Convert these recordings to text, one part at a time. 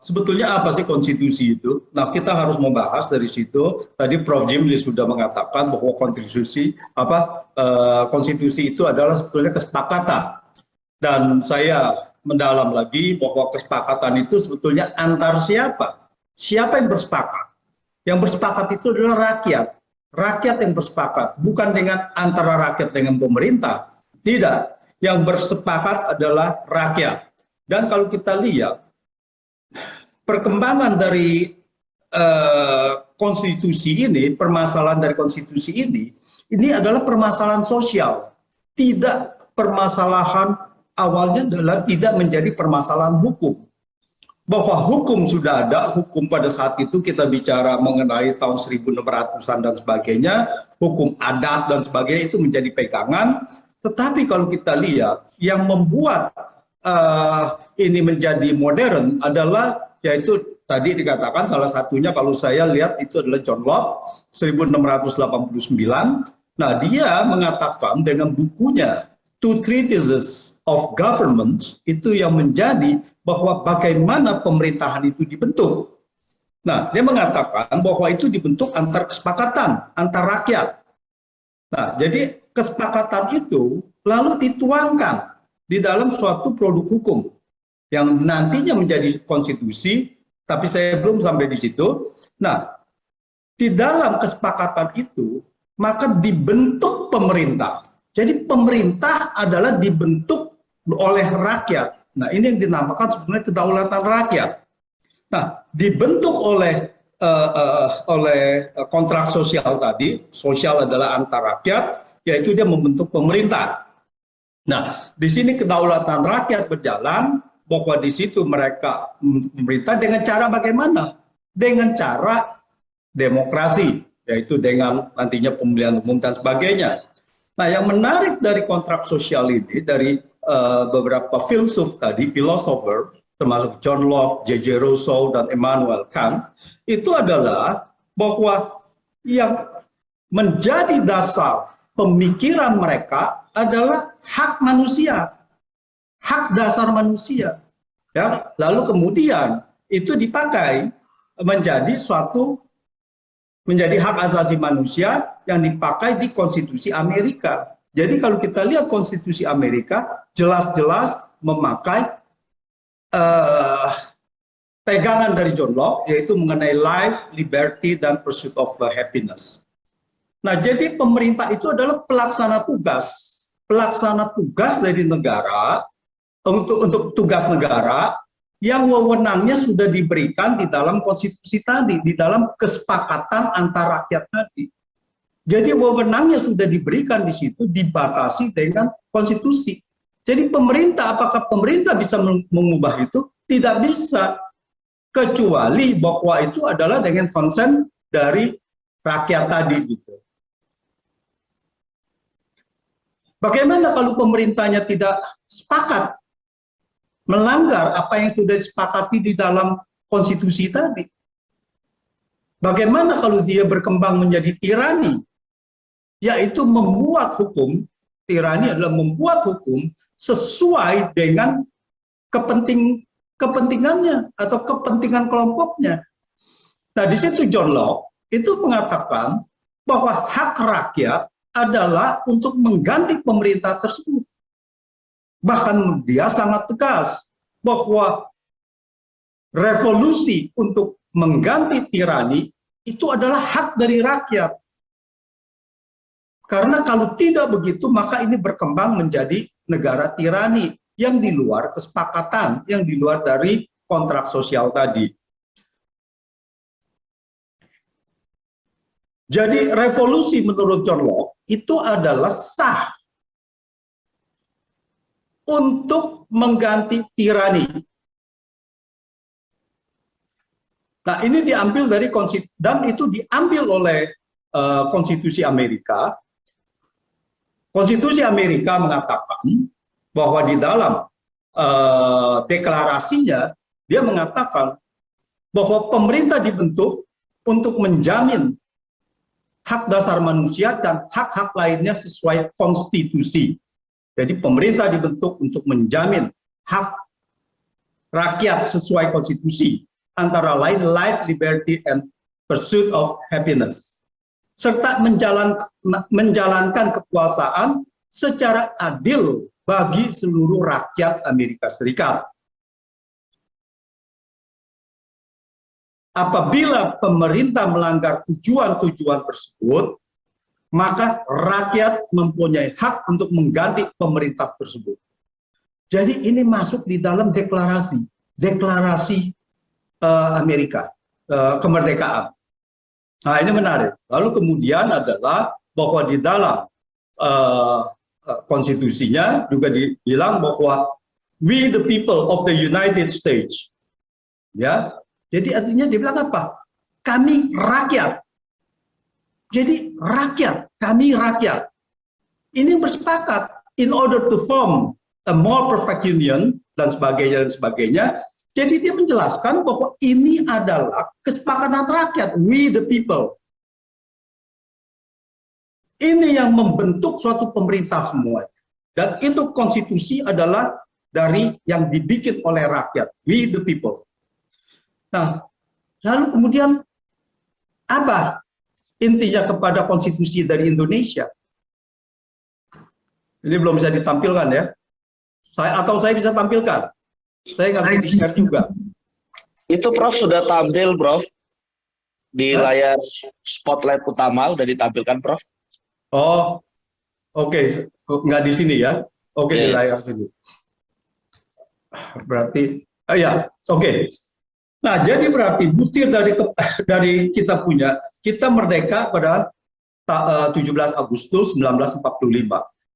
sebetulnya apa sih konstitusi itu? Nah, kita harus membahas dari situ. Tadi Prof. Jimli sudah mengatakan bahwa konstitusi itu adalah sebetulnya kesepakatan. Dan saya mendalam lagi bahwa kesepakatan itu sebetulnya antar siapa? Siapa yang bersepakat? Yang bersepakat itu adalah rakyat. Rakyat yang bersepakat, bukan dengan antara rakyat dengan pemerintah. Tidak. Yang bersepakat adalah rakyat. Dan kalau kita lihat perkembangan dari konstitusi ini, permasalahan dari konstitusi ini adalah permasalahan sosial. Tidak permasalahan awalnya adalah tidak menjadi permasalahan hukum. Bahwa hukum sudah ada, hukum pada saat itu kita bicara mengenai tahun 1600-an dan sebagainya, hukum adat dan sebagainya itu menjadi pegangan. Tetapi kalau kita lihat, yang membuat ini menjadi modern adalah yaitu tadi dikatakan salah satunya kalau saya lihat itu adalah John Locke 1689. Nah, dia mengatakan dengan bukunya Two Treatises of Government itu yang menjadi bahwa bagaimana pemerintahan itu dibentuk. Nah, dia mengatakan bahwa itu dibentuk antar kesepakatan, antar rakyat. Nah, jadi kesepakatan itu lalu dituangkan di dalam suatu produk hukum yang nantinya menjadi konstitusi, tapi saya belum sampai di situ. Nah, di dalam kesepakatan itu, maka dibentuk pemerintah. Jadi pemerintah adalah dibentuk oleh rakyat. Nah, ini yang dinamakan sebenarnya kedaulatan rakyat. Nah, dibentuk oleh kontrak sosial tadi, sosial adalah antar rakyat, yaitu dia membentuk pemerintah. Nah, di sini kedaulatan rakyat berjalan, bahwa di situ mereka memerintah dengan cara bagaimana? Dengan cara demokrasi, yaitu dengan nantinya pemilihan umum dan sebagainya. Nah, yang menarik dari kontrak sosial ini, dari beberapa filsuf tadi, filosofer, termasuk John Locke, J.J. Rousseau, dan Immanuel Kant, itu adalah bahwa yang menjadi dasar pemikiran mereka adalah hak manusia. Hak dasar manusia, ya. Lalu kemudian itu dipakai menjadi hak asasi manusia yang dipakai di konstitusi Amerika. Jadi kalau kita lihat konstitusi Amerika jelas-jelas memakai pegangan dari John Locke, yaitu mengenai life, liberty, dan pursuit of happiness. Nah, jadi pemerintah itu adalah pelaksana tugas dari negara. Untuk tugas negara yang wewenangnya sudah diberikan di dalam konstitusi tadi, di dalam kesepakatan antar rakyat tadi. Jadi wewenangnya sudah diberikan di situ, dibatasi dengan konstitusi. Jadi apakah pemerintah bisa mengubah itu? Tidak bisa, kecuali bahwa itu adalah dengan konsen dari rakyat tadi gitu. Bagaimana kalau pemerintahnya tidak sepakat melanggar apa yang sudah disepakati di dalam konstitusi tadi? Bagaimana kalau dia berkembang menjadi tirani? Yaitu membuat hukum, tirani adalah membuat hukum sesuai dengan kepentingannya atau kepentingan kelompoknya. Nah, di situ John Locke itu mengatakan bahwa hak rakyat adalah untuk mengganti pemerintah tersebut. Bahkan dia sangat tegas bahwa revolusi untuk mengganti tirani itu adalah hak dari rakyat. Karena kalau tidak begitu, maka ini berkembang menjadi negara tirani yang di luar kesepakatan, yang di luar dari kontrak sosial tadi. Jadi revolusi menurut John Locke itu adalah sah untuk mengganti tirani. Nah, ini diambil dari dan itu diambil oleh konstitusi Amerika. Konstitusi Amerika mengatakan bahwa di dalam deklarasinya dia mengatakan bahwa pemerintah dibentuk untuk menjamin hak dasar manusia dan hak-hak lainnya sesuai konstitusi. Jadi pemerintah dibentuk untuk menjamin hak rakyat sesuai konstitusi. antara lain life, liberty, and pursuit of happiness, serta menjalankan kekuasaan secara adil bagi seluruh rakyat Amerika Serikat. Apabila pemerintah melanggar tujuan-tujuan tersebut, maka rakyat mempunyai hak untuk mengganti pemerintah tersebut. Jadi ini masuk di dalam deklarasi Amerika, kemerdekaan. Nah, ini menarik. Lalu kemudian adalah bahwa di dalam konstitusinya juga dibilang bahwa we the people of the United States. Ya. Jadi artinya dia bilang apa? Kami rakyat. Jadi rakyat, kami rakyat. Ini bersepakat in order to form a more perfect union dan sebagainya dan sebagainya. Jadi dia menjelaskan bahwa ini adalah kesepakatan rakyat, we the people. Ini yang membentuk suatu pemerintah semua. Dan itu konstitusi adalah dari yang dibikin oleh rakyat, we the people. Nah, lalu kemudian apa intinya kepada konstitusi dari Indonesia? Ini belum bisa ditampilkan ya. Saya bisa tampilkan. Saya nggak bisa di-share juga. Itu Prof sudah tampil, Prof. Di layar spotlight utama udah ditampilkan, Prof. Oh, oke. Nggak di sini ya. Oke, di layar sini. Berarti, ya, oke. Nah, jadi berarti butir dari kita merdeka pada 17 Agustus 1945.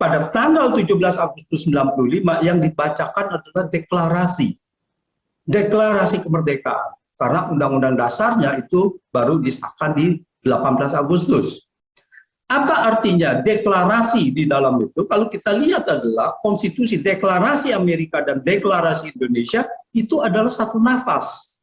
Pada tanggal 17 Agustus 1945 yang dibacakan adalah deklarasi kemerdekaan. Karena undang-undang dasarnya itu baru disahkan di 18 Agustus. Apa artinya deklarasi di dalam itu? Kalau kita lihat adalah konstitusi, deklarasi Amerika dan deklarasi Indonesia itu adalah satu nafas.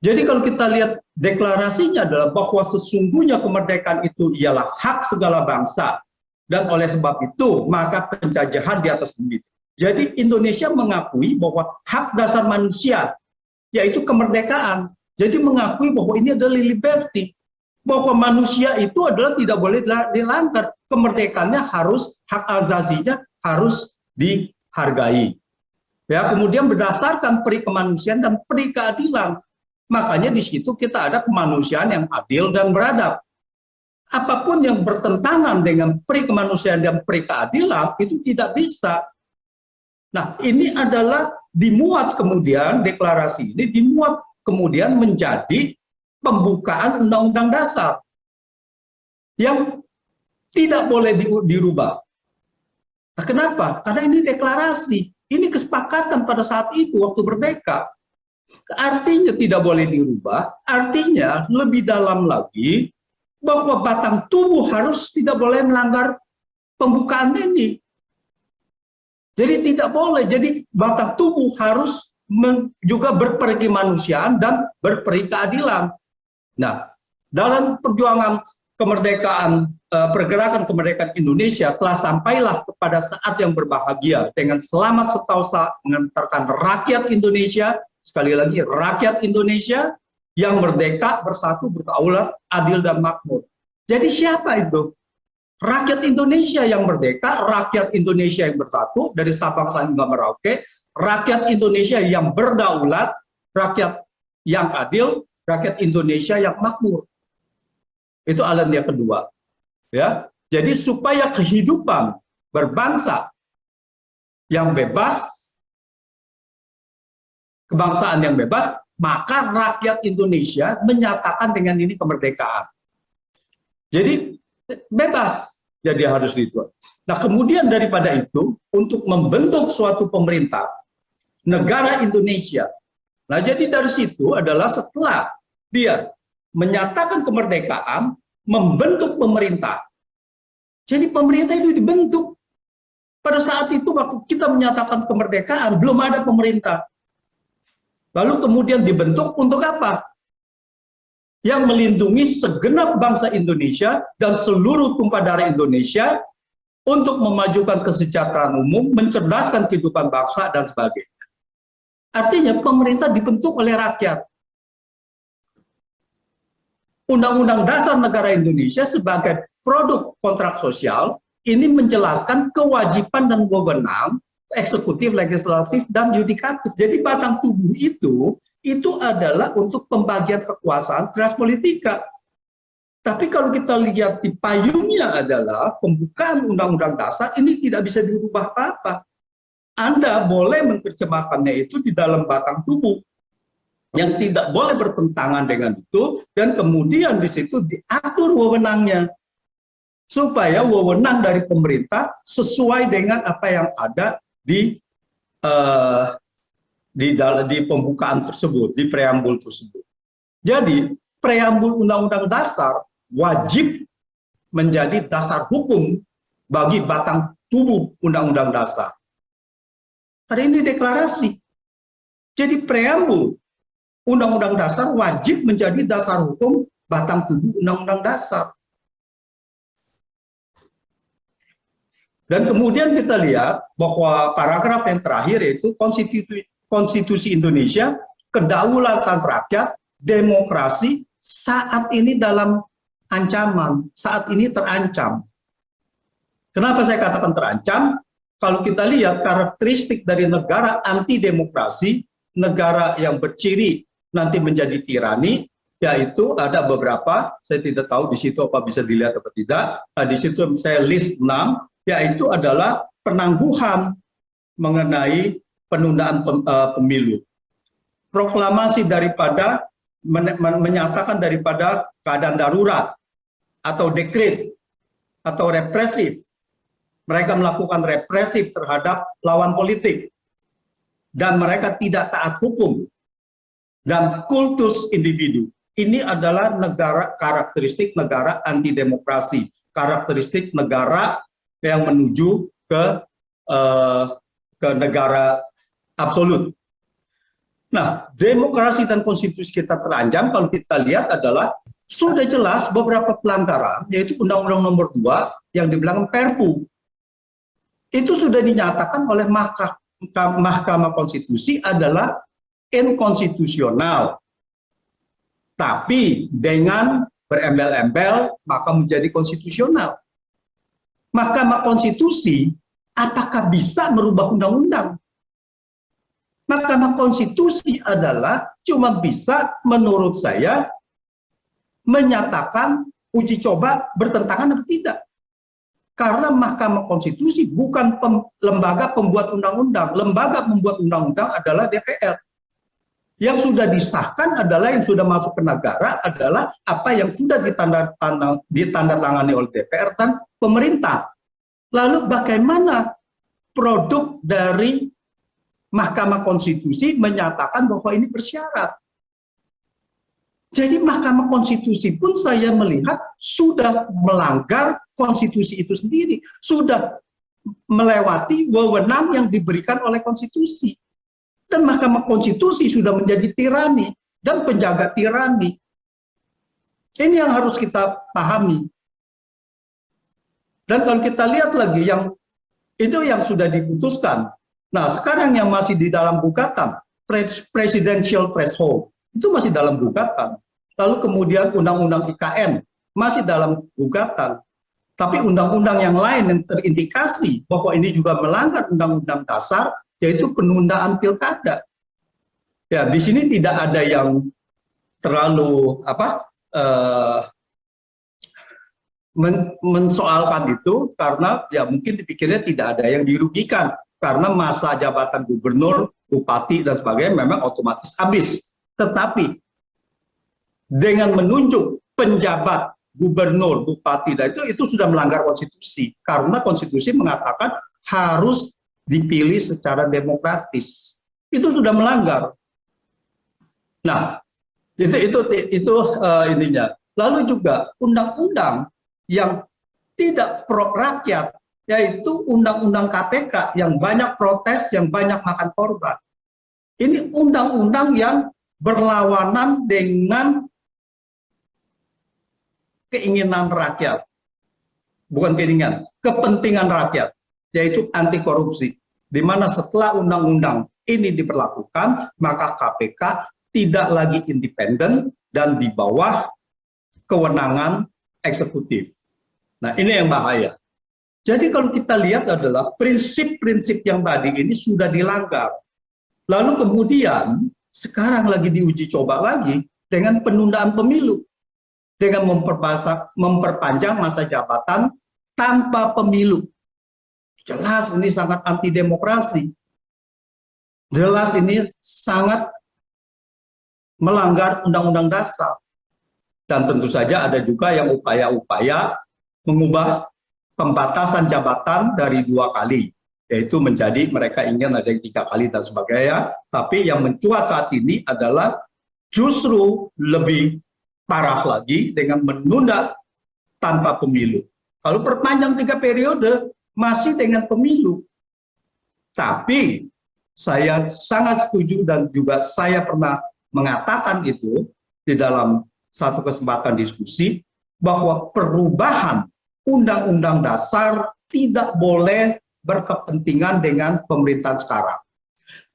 Jadi kalau kita lihat deklarasinya adalah bahwa sesungguhnya kemerdekaan itu ialah hak segala bangsa. Dan oleh sebab itu, maka penjajahan di atas bumi. Jadi Indonesia mengakui bahwa hak dasar manusia, yaitu kemerdekaan. Jadi mengakui bahwa ini adalah liberty. Bahwa manusia itu adalah tidak boleh dilanggar. Kemerdekaannya harus, hak azazinya harus dihargai. Ya, kemudian berdasarkan peri kemanusiaan dan peri keadilan. Makanya di situ kita ada kemanusiaan yang adil dan beradab. Apapun yang bertentangan dengan peri kemanusiaan dan peri keadilan itu tidak bisa. Nah, ini adalah dimuat kemudian, deklarasi ini dimuat kemudian menjadi pembukaan Undang-Undang Dasar yang tidak boleh dirubah. Nah, kenapa? Karena ini deklarasi, ini kesepakatan pada saat itu waktu merdeka. Artinya tidak boleh dirubah, artinya lebih dalam lagi bahwa batang tubuh harus tidak boleh melanggar pembukaan ini. Jadi tidak boleh, jadi batang tubuh harus juga berperi kemanusiaan dan berperi keadilan. Nah, dalam perjuangan kemerdekaan, pergerakan kemerdekaan Indonesia telah sampailah kepada saat yang berbahagia dengan selamat setausa mengantarkan rakyat Indonesia. Sekali lagi, rakyat Indonesia yang merdeka, bersatu, berdaulat, adil, dan makmur. Jadi siapa itu? Rakyat Indonesia yang merdeka, rakyat Indonesia yang bersatu, dari Sabang sampai Merauke, rakyat Indonesia yang berdaulat, rakyat yang adil, rakyat Indonesia yang makmur. Itu alatnya kedua. Ya, jadi supaya kehidupan berbangsa yang bebas, kebangsaan yang bebas, maka rakyat Indonesia menyatakan dengan ini kemerdekaan. Jadi bebas, jadi harus itu. Nah, kemudian daripada itu, untuk membentuk suatu pemerintah, negara Indonesia. Nah, jadi dari situ adalah setelah dia menyatakan kemerdekaan, membentuk pemerintah. Jadi pemerintah itu dibentuk. Pada saat itu waktu kita menyatakan kemerdekaan, belum ada pemerintah. Lalu kemudian dibentuk untuk apa? Yang melindungi segenap bangsa Indonesia dan seluruh tumpah darah Indonesia untuk memajukan kesejahteraan umum, mencerdaskan kehidupan bangsa, dan sebagainya. Artinya pemerintah dibentuk oleh rakyat. Undang-Undang Dasar Negara Indonesia sebagai produk kontrak sosial ini menjelaskan kewajiban dan wewenang eksekutif, legislatif, dan yudikatif. Jadi batang tubuh itu adalah untuk pembagian kekuasaan transpolitika. Tapi kalau kita lihat di payungnya adalah pembukaan Undang-Undang Dasar, ini tidak bisa dirubah apa-apa. Anda boleh menerjemahkannya itu di dalam batang tubuh yang tidak boleh bertentangan dengan itu, dan kemudian di situ diatur wewenangnya supaya wewenang dari pemerintah sesuai dengan apa yang ada di pembukaan tersebut, di preambul tersebut. Jadi preambul Undang-Undang Dasar wajib menjadi dasar hukum bagi batang tubuh Undang-Undang Dasar. Hari ini deklarasi. Jadi preambul Undang-Undang Dasar wajib menjadi dasar hukum batang tubuh Undang-Undang Dasar. Dan kemudian kita lihat bahwa paragraf yang terakhir yaitu Konstitusi Indonesia, kedaulatan rakyat, demokrasi saat ini dalam ancaman, saat ini terancam. Kenapa saya katakan terancam? Kalau kita lihat karakteristik dari negara anti demokrasi, negara yang berciri nanti menjadi tirani, yaitu ada beberapa, saya tidak tahu di situ apa bisa dilihat atau tidak. Nah, di situ saya list 6, yaitu adalah penangguhan mengenai penundaan pemilu. Proklamasi daripada menyatakan daripada keadaan darurat atau dekret atau represif. Mereka melakukan represif terhadap lawan politik dan mereka tidak taat hukum dan kultus individu. Ini adalah karakteristik negara anti demokrasi, karakteristik negara yang menuju ke negara absolut. Nah, demokrasi dan konstitusi kita terancam kalau kita lihat adalah sudah jelas beberapa pelanggaran, yaitu Undang-Undang Nomor 2 yang dibilang Perpu. Itu sudah dinyatakan oleh Mahkamah Konstitusi adalah inkonstitusional. Tapi dengan berembel-embel maka menjadi konstitusional. Mahkamah Konstitusi apakah bisa merubah undang-undang? Mahkamah Konstitusi adalah cuma bisa menurut saya menyatakan uji coba bertentangan atau tidak. Karena Mahkamah Konstitusi bukan lembaga pembuat undang-undang. Lembaga pembuat undang-undang adalah DPR. Yang sudah disahkan adalah yang sudah masuk ke negara adalah apa yang sudah ditandatangani oleh DPR dan pemerintah. Lalu bagaimana produk dari Mahkamah Konstitusi menyatakan bahwa ini bersyarat? Jadi Mahkamah Konstitusi pun saya melihat sudah melanggar konstitusi itu sendiri, sudah melewati wewenang yang diberikan oleh konstitusi. Dan Mahkamah Konstitusi sudah menjadi tirani dan penjaga tirani. Ini yang harus kita pahami. Dan kalau kita lihat lagi yang itu yang sudah diputuskan. Nah, sekarang yang masih di dalam gugatan, presidential threshold, itu masih dalam gugatan. Lalu kemudian undang-undang IKN masih dalam gugatan. Tapi undang-undang yang lain yang terindikasi bahwa ini juga melanggar undang-undang dasar, yaitu penundaan pilkada. Ya, di sini tidak ada yang terlalu mensoalkan itu karena ya mungkin dipikirnya tidak ada yang dirugikan karena masa jabatan gubernur, bupati dan sebagainya memang otomatis habis. Tetapi dengan menunjuk penjabat gubernur, bupati dan itu sudah melanggar konstitusi karena konstitusi mengatakan harus dipilih secara demokratis. Itu sudah melanggar. Nah, itu ininya. Lalu juga undang-undang yang tidak pro rakyat, yaitu undang-undang KPK yang banyak protes, yang banyak makan korban. Ini undang-undang yang berlawanan dengan keinginan rakyat. Bukan keinginan, kepentingan rakyat, yaitu anti korupsi. Di mana setelah undang-undang ini diberlakukan, maka KPK tidak lagi independen dan di bawah kewenangan eksekutif. Nah, ini yang bahaya. Jadi kalau kita lihat adalah prinsip-prinsip yang tadi ini sudah dilanggar. Lalu kemudian sekarang lagi diuji coba lagi dengan penundaan pemilu. Dengan memperpanjang masa jabatan tanpa pemilu. Jelas ini sangat anti demokrasi. Jelas ini sangat melanggar Undang-Undang Dasar. Dan tentu saja ada juga yang upaya-upaya mengubah pembatasan jabatan dari 2 kali, yaitu menjadi mereka ingin ada yang 3 kali dan sebagainya. Tapi yang mencuat saat ini adalah justru lebih parah lagi dengan menunda tanpa pemilu. Kalau perpanjang 3 periode masih dengan pemilu. Tapi saya sangat setuju dan juga saya pernah mengatakan itu di dalam satu kesempatan diskusi bahwa perubahan Undang-Undang Dasar tidak boleh berkepentingan dengan pemerintahan sekarang.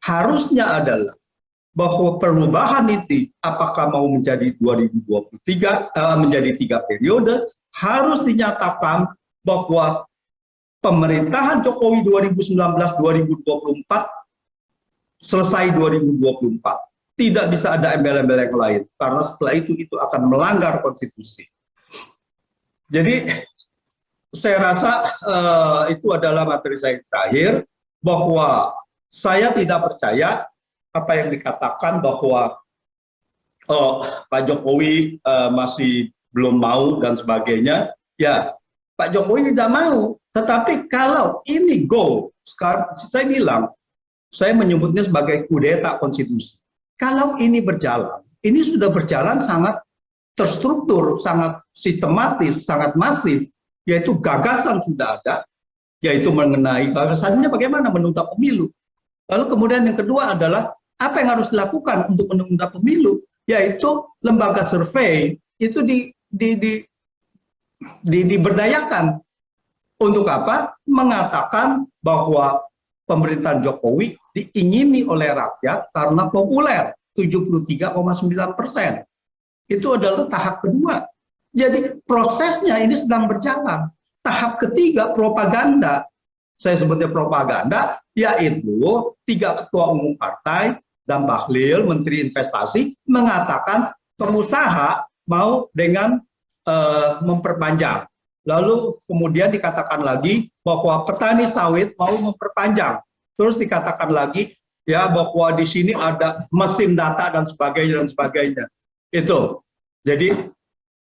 Harusnya adalah bahwa perubahan itu apakah mau menjadi 2023 menjadi 3 periode harus dinyatakan bahwa pemerintahan Jokowi 2019-2024 selesai 2024. Tidak bisa ada embel-embel yang lain, karena setelah itu akan melanggar konstitusi. Jadi, saya rasa itu adalah materi saya terakhir, bahwa saya tidak percaya apa yang dikatakan bahwa Pak Jokowi masih belum mau dan sebagainya. Ya, Pak Jokowi tidak mau, tetapi kalau ini go, sekarang saya bilang, saya menyebutnya sebagai kudeta konstitusi. Kalau ini berjalan, ini sudah berjalan sangat terstruktur, sangat sistematis, sangat masif, yaitu gagasan sudah ada, yaitu mengenai gagasannya bagaimana menunda pemilu. Lalu kemudian yang kedua adalah apa yang harus dilakukan untuk menunda pemilu, yaitu lembaga survei itu diberdayakan. Untuk apa? Mengatakan bahwa pemerintahan Jokowi diingini oleh rakyat karena populer, 73,9%. Itu adalah tahap kedua. Jadi prosesnya ini sedang berjalan. Tahap ketiga propaganda, saya sebutnya propaganda, yaitu 3 ketua umum partai dan Bahlil, Menteri Investasi, mengatakan pengusaha mau dengan memperpanjang. Lalu kemudian dikatakan lagi bahwa petani sawit mau memperpanjang. Terus dikatakan lagi ya bahwa di sini ada mesin data dan sebagainya. Itu. Jadi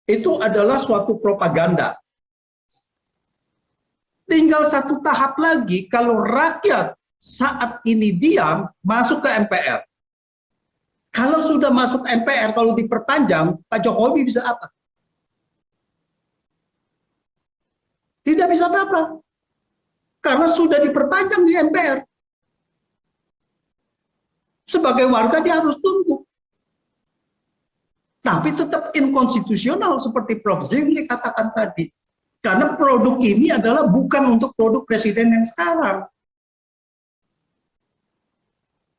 itu adalah suatu propaganda. Tinggal satu tahap lagi kalau rakyat saat ini diam masuk ke MPR. Kalau sudah masuk MPR, kalau diperpanjang, Pak Jokowi bisa apa? Tidak bisa apa-apa. Karena sudah diperpanjang di MPR. Sebagai warga dia harus tunduk. Tapi tetap inkonstitusional seperti Prof. Zimli katakan tadi. Karena produk ini adalah bukan untuk produk presiden yang sekarang.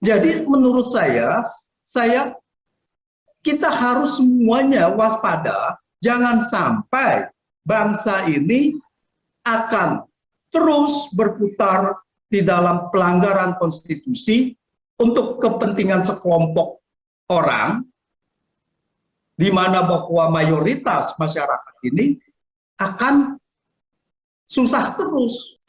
Jadi menurut saya kita harus semuanya waspada. Jangan sampai bangsa ini akan terus berputar di dalam pelanggaran konstitusi untuk kepentingan sekelompok orang, di mana bahwa mayoritas masyarakat ini akan susah terus.